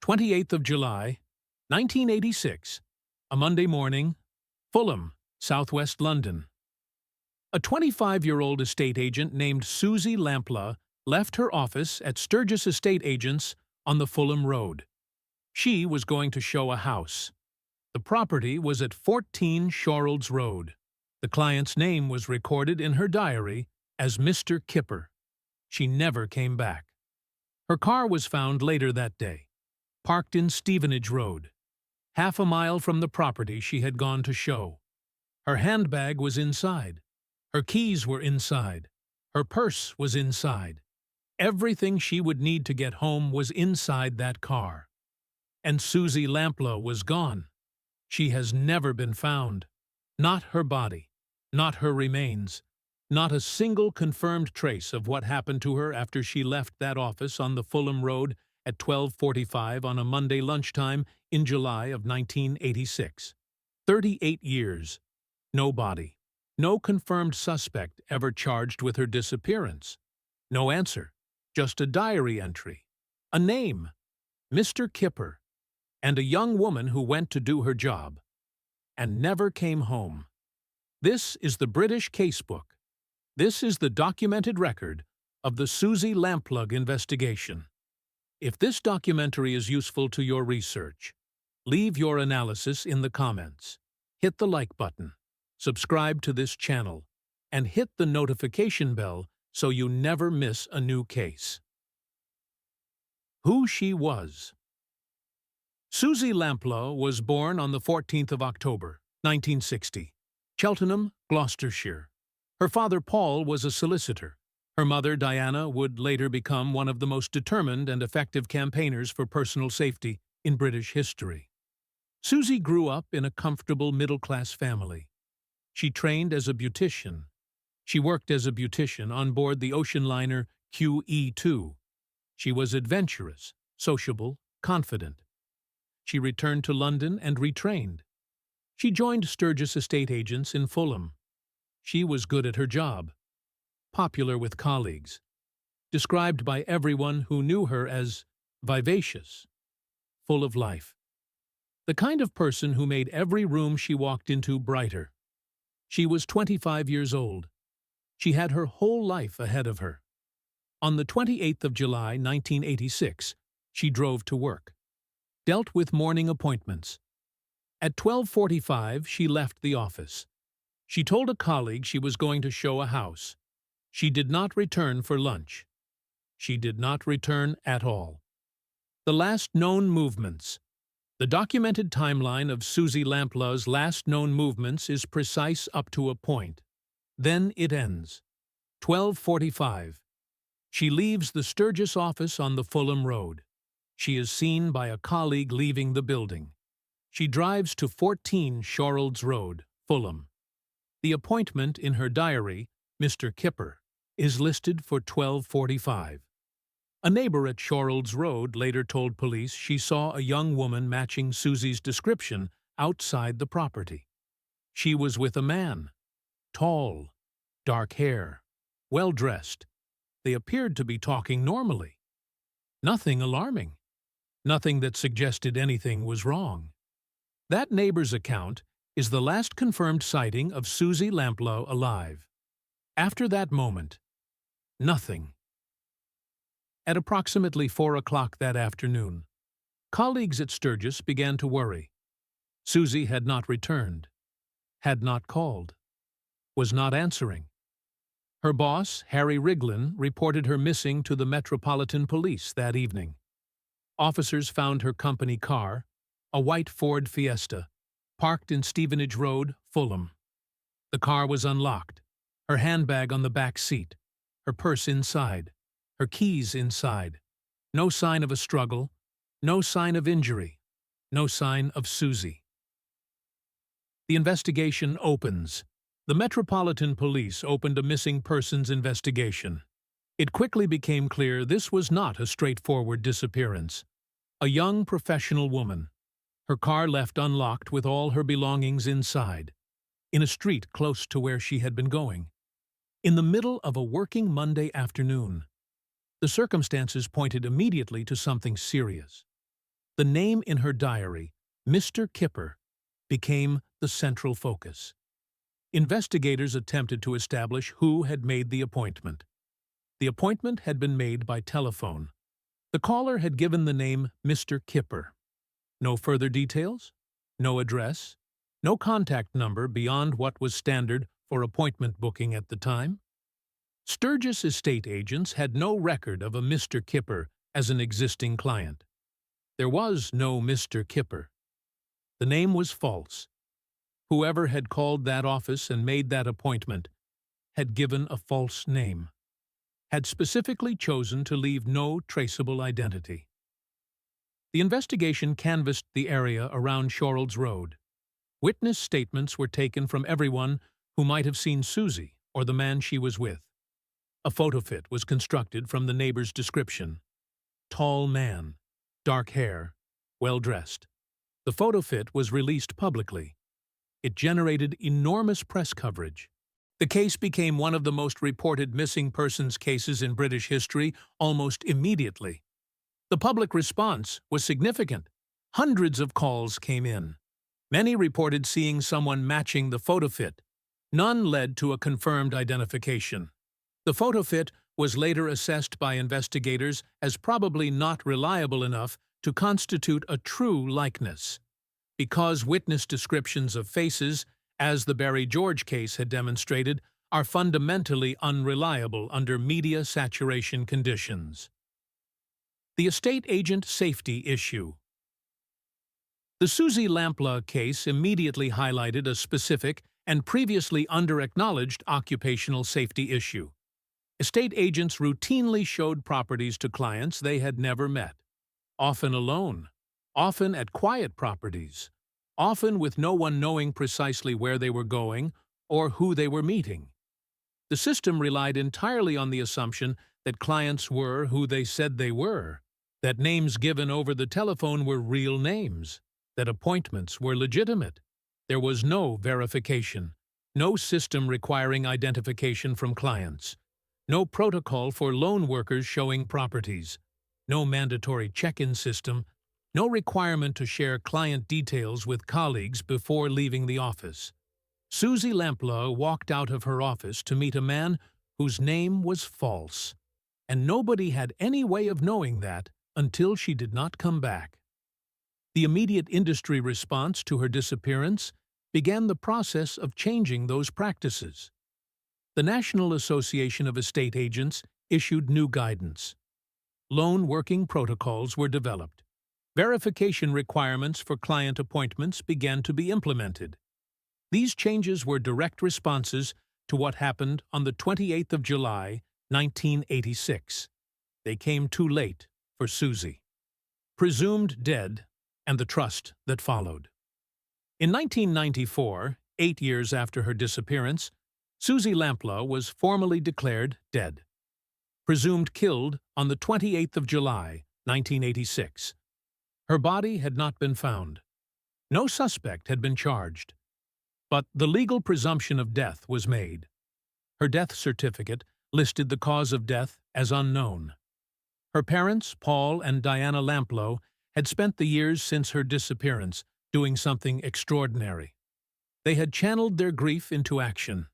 28th of July, 1986, a Monday morning, Fulham, southwest London. A 25-year-old estate agent named Suzy Lamplugh left her office at Sturgis Estate Agents on the Fulham Road. She was going to show a house. The property was at 14 Shorrolds Road. The client's name was recorded in her diary as Mr. Kipper. She never came back. Her car was found later that day, parked in Stevenage Road, half a mile from the property she had gone to show. Her handbag was inside. Her keys were inside. Her purse was inside. Everything she would need to get home was inside that car. And Suzy Lamplugh was gone. She has never been found. Not her body, not her remains, not a single confirmed trace of what happened to her after she left that office on the Fulham Road at 12:45 on a Monday lunchtime in July of 1986. 38 years. No body. No confirmed suspect ever charged with her disappearance. No answer. Just a diary entry. A name. Mr. Kipper. And a young woman who went to do her job. And never came home. This is the British casebook. This is the documented record of the Suzy Lamplugh investigation. If this documentary is useful to your research, leave your analysis in the comments. Hit the like button, subscribe to this channel, and hit the notification bell so you never miss a new case. Who she was. Suzy Lamplugh was born on the 14th of October, 1960, Cheltenham, Gloucestershire. Her father, Paul, was a solicitor. Her mother, Diana, would later become one of the most determined and effective campaigners for personal safety in British history. Suzy grew up in a comfortable middle-class family. She trained as a beautician. She worked as a beautician on board the ocean liner QE2. She was adventurous, sociable, confident. She returned to London and retrained. She joined Sturgis Estate Agents in Fulham. She was good at her job, popular with colleagues, described by everyone who knew her as vivacious, full of life. The kind of person who made every room she walked into brighter. She was 25 years old. She had her whole life ahead of her. On the 28th of July, 1986, she drove to work, dealt with morning appointments. At 12:45, she left the office. She told a colleague she was going to show a house. She did not return for lunch. She did not return at all. The last known movements. The documented timeline of Suzy Lamplugh's last known movements is precise up to a point. Then it ends. 12:45. She leaves the Sturgis office on the Fulham Road. She is seen by a colleague leaving the building. She drives to 14 Shorrolds Road, Fulham. The appointment in her diary, Mr. Kipper, is listed for 12:45. A neighbor at Shorrolds Road later told police she saw a young woman matching Suzy's description outside the property. She was with a man. Tall, dark hair, well-dressed. They appeared to be talking normally. Nothing alarming. Nothing that suggested anything was wrong. That neighbor's account is the last confirmed sighting of Suzy Lamplugh alive. After that moment, nothing. At approximately 4 o'clock that afternoon, colleagues at Sturgis began to worry. Suzy had not returned, had not called, was not answering. Her boss, Harry Riglin, reported her missing to the Metropolitan Police that evening. Officers found her company car, a white Ford Fiesta, parked in Stevenage Road, Fulham. The car was unlocked, her handbag on the back seat, her purse inside, her keys inside. No sign of a struggle, no sign of injury, no sign of Suzy. The investigation opens. The Metropolitan Police opened a missing persons investigation. It quickly became clear this was not a straightforward disappearance. A young professional woman. Her car left unlocked with all her belongings inside, in a street close to where she had been going. In the middle of a working Monday afternoon. The circumstances pointed immediately to something serious. The name in her diary, Mr. Kipper, became the central focus. Investigators attempted to establish who had made the appointment. The appointment had been made by telephone. The caller had given the name Mr. Kipper. No further details, no address, no contact number beyond what was standard for appointment booking at the time. Sturgis estate agents had no record of a Mr. Kipper as an existing client. There was no Mr. Kipper. The name was false. Whoever had called that office and made that appointment had given a false name, had specifically chosen to leave no traceable identity. The investigation canvassed the area around Shorrolds Road. Witness statements were taken from everyone who might have seen Suzy or the man she was with. A photo fit was constructed from the neighbor's description. Tall man, dark hair, well-dressed. The photo fit was released publicly. It generated enormous press coverage. The case became one of the most reported missing persons cases in British history almost immediately. The public response was significant. Hundreds of calls came in. Many reported seeing someone matching the photo fit. None led to a confirmed identification. The photo fit was later assessed by investigators as probably not reliable enough to constitute a true likeness. Because witness descriptions of faces, as the Barry George case had demonstrated, are fundamentally unreliable under media saturation conditions. The estate agent safety issue. The Suzy Lamplugh case immediately highlighted a specific and previously under-acknowledged occupational safety issue. Estate agents routinely showed properties to clients they had never met, often alone, often at quiet properties, often with no one knowing precisely where they were going or who they were meeting. The system relied entirely on the assumption that clients were who they said they were, that names given over the telephone were real names, that appointments were legitimate. There was no verification, no system requiring identification from clients, no protocol for loan workers showing properties, no mandatory check-in system, no requirement to share client details with colleagues before leaving the office. Suzy Lamplugh walked out of her office to meet a man whose name was false, and nobody had any way of knowing that until she did not come back. The immediate industry response to her disappearance began the process of changing those practices. The National Association of Estate Agents issued new guidance. Loan working protocols were developed. Verification requirements for client appointments began to be implemented. These changes were direct responses to what happened on the 28th of July, 1986. They came too late for Suzy. Presumed dead, and the trust that followed. In 1994, 8 years after her disappearance, Suzy Lamplugh was formally declared dead. Presumed killed on the 28th of July, 1986. Her body had not been found. No suspect had been charged. But the legal presumption of death was made. Her death certificate listed the cause of death as unknown. Her parents, Paul and Diana Lamplugh, had spent the years since her disappearance doing something extraordinary. They had channeled their grief into action.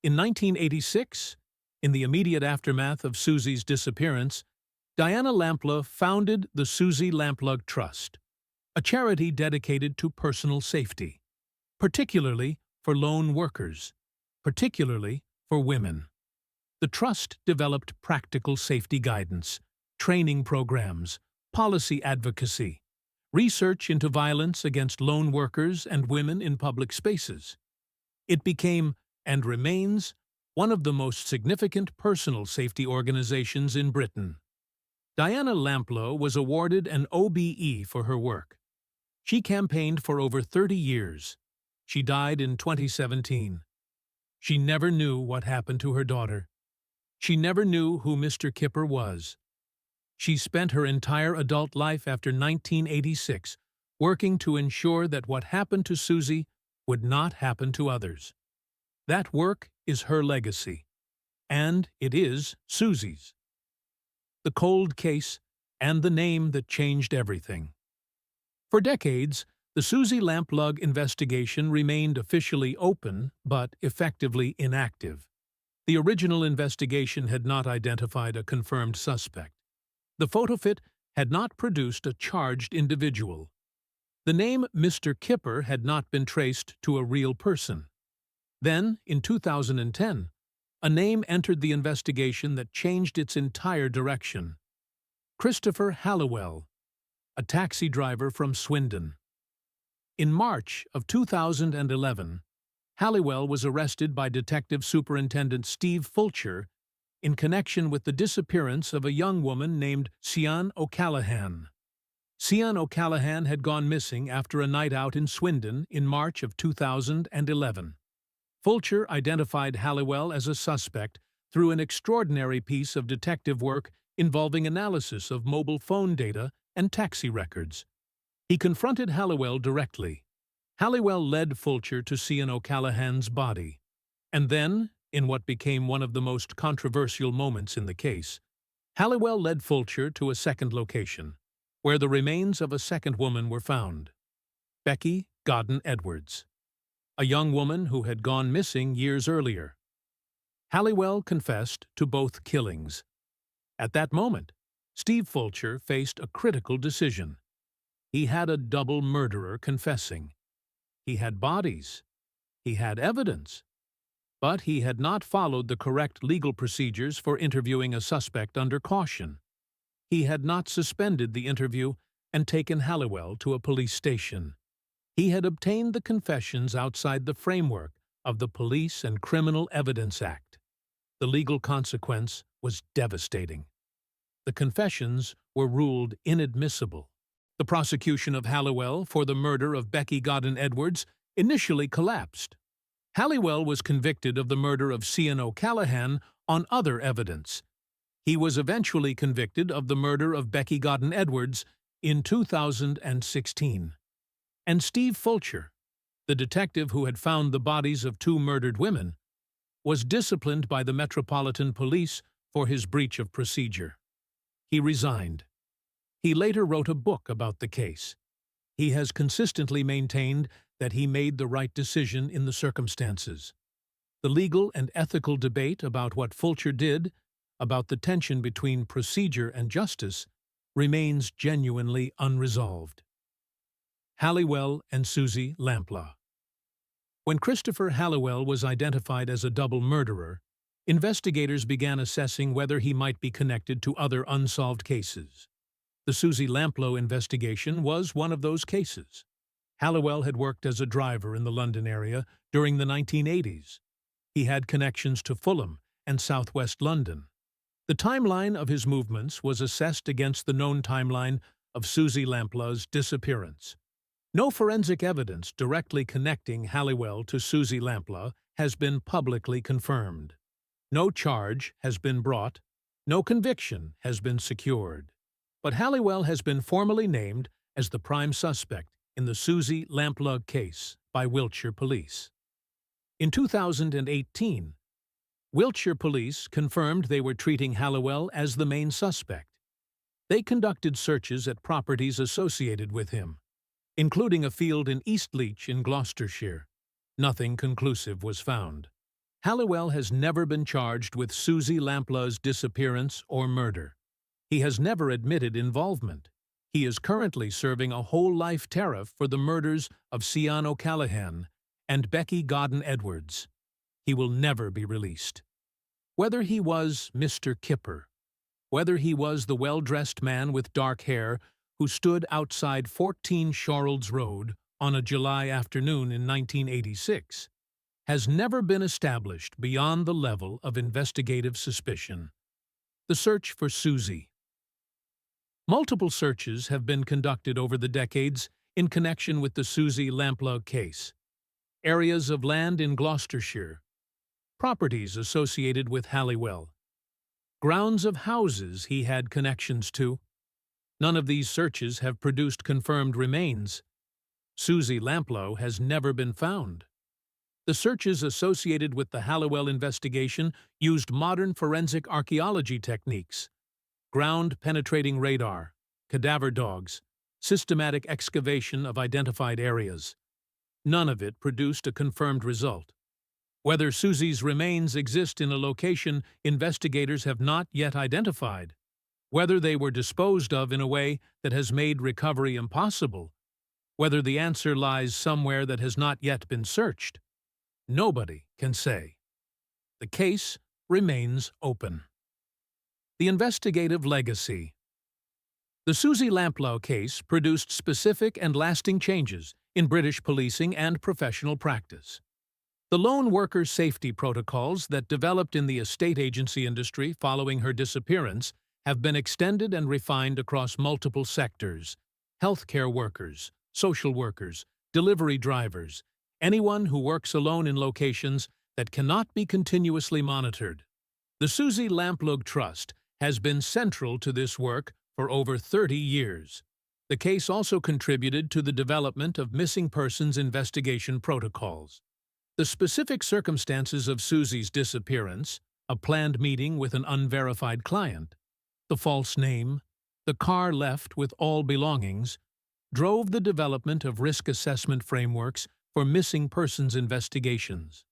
In 1986, in the immediate aftermath of Suzy's disappearance, Diana Lamplugh founded the Suzy Lamplugh Trust, a charity dedicated to personal safety, particularly for lone workers, particularly for women. The trust developed practical safety guidance, training programs, policy advocacy, research into violence against lone workers and women in public spaces. It became, and remains, one of the most significant personal safety organizations in Britain. Diana Lamplugh was awarded an OBE for her work. She campaigned for over 30 years. She died in 2017. She never knew what happened to her daughter. She never knew who Mr. Kipper was. She spent her entire adult life after 1986 working to ensure that what happened to Suzy would not happen to others. That work is her legacy, and it is Suzy's. The cold case and the name that changed everything. For decades, the Suzy Lamplugh investigation remained officially open but effectively inactive. The original investigation had not identified a confirmed suspect. The photo fit had not produced a charged individual. The name Mr. Kipper had not been traced to a real person. Then, in 2010, a name entered the investigation that changed its entire direction. Christopher Halliwell, a taxi driver from Swindon. In March of 2011, Halliwell was arrested by Detective Superintendent Steve Fulcher in connection with the disappearance of a young woman named Sian O'Callaghan. Sian O'Callaghan had gone missing after a night out in Swindon in March of 2011. Fulcher identified Halliwell as a suspect through an extraordinary piece of detective work involving analysis of mobile phone data and taxi records. He confronted Halliwell directly. Halliwell led Fulcher to Sian O'Callaghan's body. And then, in what became one of the most controversial moments in the case, Halliwell led Fulcher to a second location, where the remains of a second woman were found. Becky Godden Edwards, a young woman who had gone missing years earlier. Halliwell confessed to both killings. At that moment, Steve Fulcher faced a critical decision. He had a double murderer confessing. He had bodies. He had evidence. But he had not followed the correct legal procedures for interviewing a suspect under caution. He had not suspended the interview and taken Halliwell to a police station. He had obtained the confessions outside the framework of the Police and Criminal Evidence Act. The legal consequence was devastating. The confessions were ruled inadmissible. The prosecution of Halliwell for the murder of Becky Godden Edwards initially collapsed. Halliwell was convicted of the murder of Sian O'Callaghan on other evidence. He was eventually convicted of the murder of Becky Godden Edwards in 2016. And Steve Fulcher, the detective who had found the bodies of two murdered women, was disciplined by the Metropolitan Police for his breach of procedure. He resigned. He later wrote a book about the case. He has consistently maintained that he made the right decision in the circumstances. The legal and ethical debate about what Fulcher did, about the tension between procedure and justice, remains genuinely unresolved. Halliwell and Suzy Lamplugh. When Christopher Halliwell was identified as a double murderer, investigators began assessing whether he might be connected to other unsolved cases. The Suzy Lamplugh investigation was one of those cases. Halliwell had worked as a driver in the London area during the 1980s. He had connections to Fulham and southwest London. The timeline of his movements was assessed against the known timeline of Suzy Lamplugh's disappearance. No forensic evidence directly connecting Halliwell to Suzy Lamplugh has been publicly confirmed. No charge has been brought, no conviction has been secured. But Halliwell has been formally named as the prime suspect in the Suzy Lamplugh case by Wiltshire Police. In 2018, Wiltshire Police confirmed they were treating Halliwell as the main suspect. They conducted searches at properties associated with him, including a field in Eastleach in Gloucestershire. Nothing conclusive was found. Halliwell has never been charged with Suzy Lamplugh's disappearance or murder. He has never admitted involvement. He is currently serving a whole-life tariff for the murders of Sian O'Callaghan and Becky Godden Edwards. He will never be released. Whether he was Mr. Kipper, whether he was the well-dressed man with dark hair who stood outside 14 Shorrolds Road on a July afternoon in 1986, has never been established beyond the level of investigative suspicion. The search for Suzy. Multiple searches have been conducted over the decades in connection with the Suzy Lamplugh case. Areas of land in Gloucestershire, properties associated with Halliwell, grounds of houses he had connections to. None of these searches have produced confirmed remains. Suzy Lamplugh has never been found. The searches associated with the Halliwell investigation used modern forensic archaeology techniques, ground-penetrating radar, cadaver dogs, systematic excavation of identified areas. None of it produced a confirmed result. Whether Suzy's remains exist in a location investigators have not yet identified, whether they were disposed of in a way that has made recovery impossible, whether the answer lies somewhere that has not yet been searched, nobody can say. The case remains open. The investigative legacy. The Suzy Lamplugh case produced specific and lasting changes in British policing and professional practice. The lone worker safety protocols that developed in the estate agency industry following her disappearance have been extended and refined across multiple sectors: healthcare workers, social workers, delivery drivers, anyone who works alone in locations that cannot be continuously monitored. The Suzy Lamplugh Trust has been central to this work for over 30 years. The case also contributed to the development of missing persons investigation protocols. The specific circumstances of Suzy's disappearance, a planned meeting with an unverified client, the false name, the car left with all belongings, drove the development of risk assessment frameworks for missing persons investigations.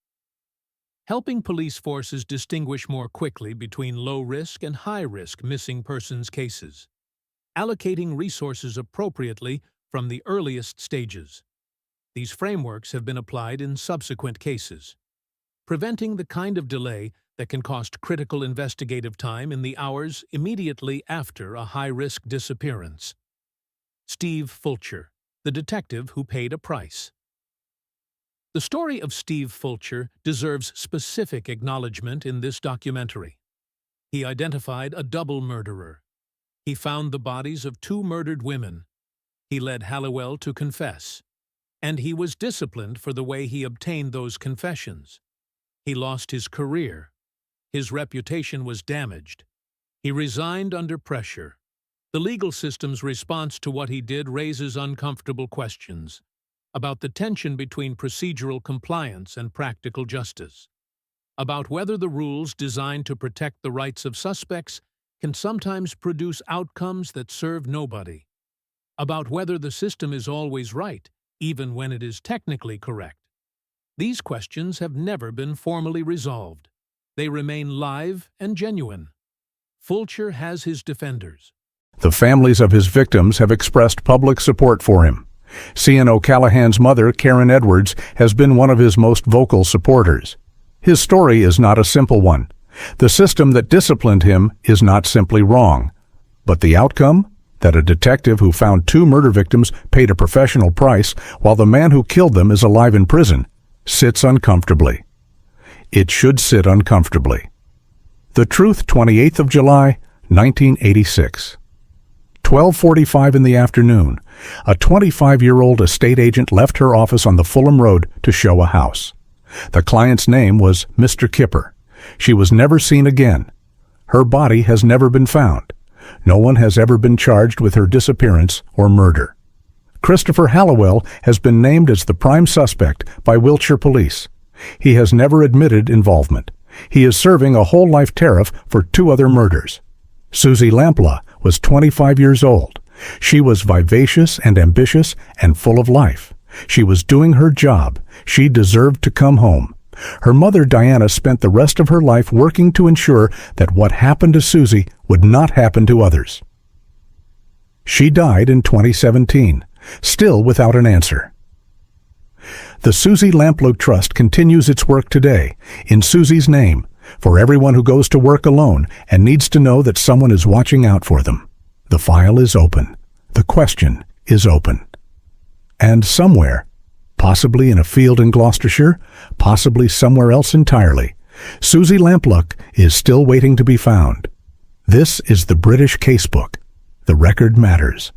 Helping police forces distinguish more quickly between low-risk and high-risk missing persons cases. Allocating resources appropriately from the earliest stages. These frameworks have been applied in subsequent cases, preventing the kind of delay that can cost critical investigative time in the hours immediately after a high-risk disappearance. Steve Fulcher, the detective who paid a price. The story of Steve Fulcher deserves specific acknowledgement in this documentary. He identified a double murderer. He found the bodies of 2 murdered women. He led Halliwell to confess. And he was disciplined for the way he obtained those confessions. He lost his career. His reputation was damaged. He resigned under pressure. The legal system's response to what he did raises uncomfortable questions about the tension between procedural compliance and practical justice, about whether the rules designed to protect the rights of suspects can sometimes produce outcomes that serve nobody, about whether the system is always right, even when it is technically correct. These questions have never been formally resolved. They remain live and genuine. Fulcher has his defenders. The families of his victims have expressed public support for him. C.N. O'Callaghan's mother, Karen Edwards, has been one of his most vocal supporters. His story is not a simple one. The system that disciplined him is not simply wrong. But the outcome? That a detective who found 2 murder victims paid a professional price while the man who killed them is alive in prison, sits uncomfortably. It should sit uncomfortably. The Truth, 28th of July, 1986. 12:45 in the afternoon, a 25-year-old estate agent left her office on the Fulham Road to show a house. The client's name was Mr. Kipper. She was never seen again. Her body has never been found. No one has ever been charged with her disappearance or murder. Christopher Halliwell has been named as the prime suspect by Wiltshire Police. He has never admitted involvement. He is serving a whole life tariff for 2 other murders. Suzy Lamplugh was 25 years old. She was vivacious and ambitious and full of life. She was doing her job. She deserved to come home. Her mother, Diana, spent the rest of her life working to ensure that what happened to Suzy would not happen to others. She died in 2017, still without an answer. The Suzy Lamplugh Trust continues its work today, in Suzy's name, for everyone who goes to work alone and needs to know that someone is watching out for them. The file is open. The question is open. And somewhere, possibly in a field in Gloucestershire, possibly somewhere else entirely, Suzy Lamplugh is still waiting to be found. This is the British Casebook. The record matters.